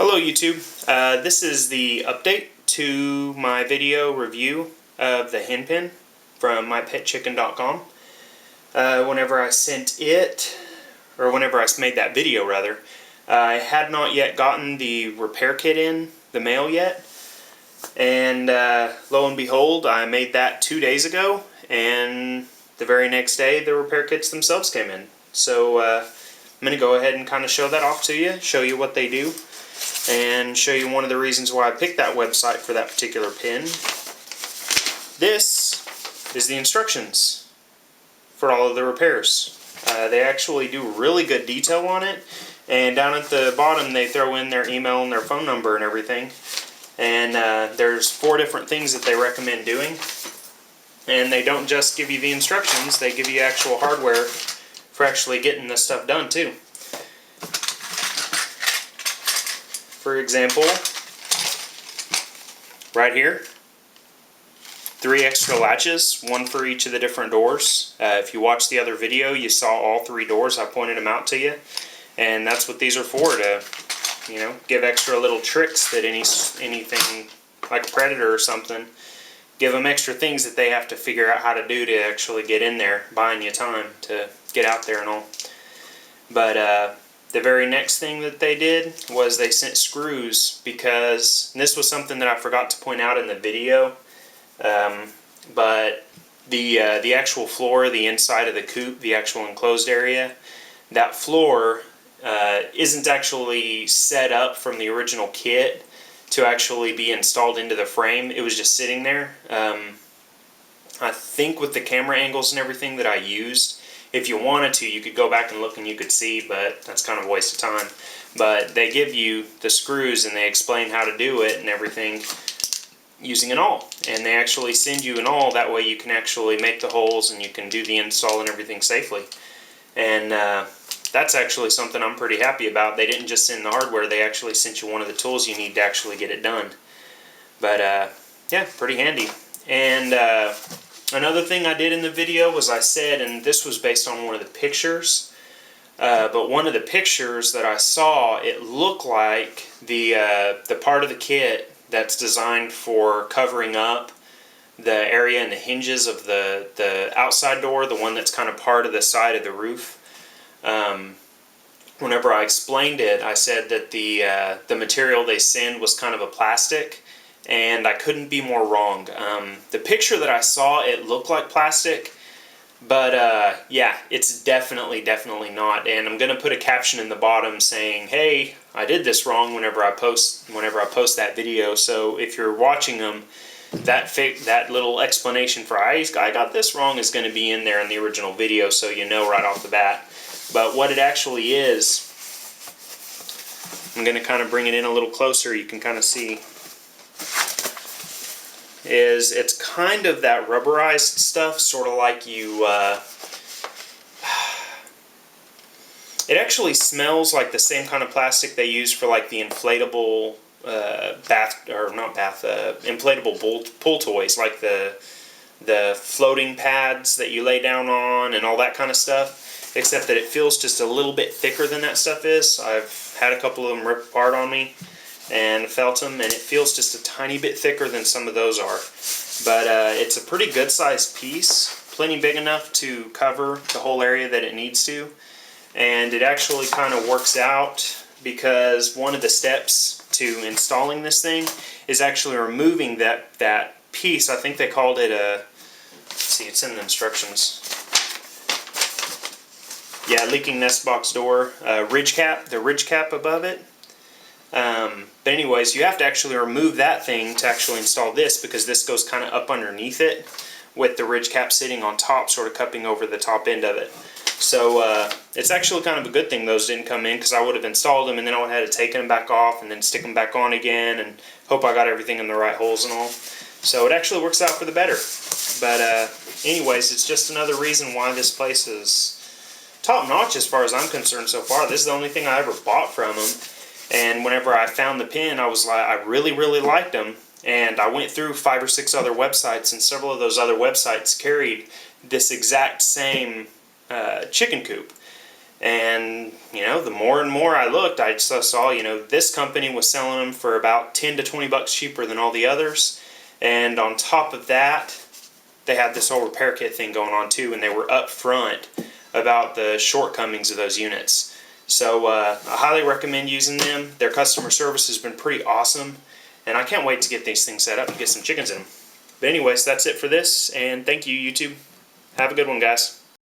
Hello YouTube, this is the update to my video review of the Hen Pen from mypetchicken.com. Whenever I sent it, or whenever I made that video rather, I had not yet gotten the repair kit in the mail yet, and lo and behold I made that 2 days ago, and the very next day the repair kits themselves came in. So I'm going to go ahead and kind of show that off to you, show you what they do, and show you one of the reasons why I picked that website for that particular pen. This is the instructions for all of the repairs. They actually do really good detail on it, and down at the bottom they throw in their email and their phone number and everything. And there's 4 different things that they recommend doing, and they don't just give you the instructions, they give you actual hardware for actually getting this stuff done too. For example, right here, 3 extra latches, 1 for each of the different doors. If you watched the other video, you saw all 3 doors. I pointed them out to you, and that's what these are for, to, you know, give extra little tricks that anything like a predator or something, give them extra things that they have to figure out how to do to actually get in there, buying you time to get out there and all. But the very next thing that they did was they sent screws, because this was something that I forgot to point out in the video, but the actual floor, the inside of the coop, the actual enclosed area, that floor isn't actually set up from the original kit to actually be installed into the frame. It was just sitting there. I think with the camera angles and everything that I used, if you wanted to, you could go back and look and you could see, but that's kind of a waste of time. But they give you the screws and they explain how to do it and everything using an awl. And they actually send you an awl, that way you can actually make the holes and you can do the install and everything safely. And that's actually something I'm pretty happy about. They didn't just send the hardware, they actually sent you one of the tools you need to actually get it done. But yeah, pretty handy. And another thing I did in the video was I said, and this was based on one of the pictures, but one of the pictures that I saw, it looked like the part of the kit that's designed for covering up the area and the hinges of the outside door, the one that's kind of part of the side of the roof. Whenever I explained it, I said that the material they send was kind of a plastic, and I couldn't be more wrong. The picture that I saw, it looked like plastic, but yeah, it's definitely not. And I'm gonna put a caption in the bottom saying, "Hey, I did this wrong," whenever I post that video. So if you're watching them, that little explanation for I got this wrong is going to be in there in the original video, so you know right off the bat. But what it actually is, I'm going to kind of bring it in a little closer, you can kind of see, is it's kind of that rubberized stuff, sort of like you, it actually smells like the same kind of plastic they use for like the inflatable inflatable pool toys, like the floating pads that you lay down on and all that kind of stuff, except that it feels just a little bit thicker than that stuff is. I've had a couple of them rip apart on me and felt them, and it feels just a tiny bit thicker than some of those are. But it's a pretty good sized piece, plenty big enough to cover the whole area that it needs to, and it actually kind of works out, because one of the steps to installing this thing is actually removing that piece. I think they called it a, let's see, it's in the instructions. Yeah, leaking nest box door, ridge cap, the ridge cap above it. But anyways, you have to actually remove that thing to actually install this, because this goes kind of up underneath it with the ridge cap sitting on top, sort of cupping over the top end of it. So it's actually kind of a good thing those didn't come in, because I would have installed them and then I would have had to take them back off and then stick them back on again and hope I got everything in the right holes and all. So it actually works out for the better. But anyways, it's just another reason why this place is top notch as far as I'm concerned so far. This is the only thing I ever bought from them. And whenever I found the pen, I was like, I really liked them. And I went through 5 or 6 other websites, and several of those other websites carried this exact same chicken coop. And, you know, the more and more I looked, I just saw, you know, this company was selling them for about 10 to 20 bucks cheaper than all the others. And on top of that, they had this whole repair kit thing going on too, and they were upfront about the shortcomings of those units. So I highly recommend using them. Their customer service has been pretty awesome, and I can't wait to get these things set up and get some chickens in them. But anyways, that's it for this, and thank you, YouTube. Have a good one, guys.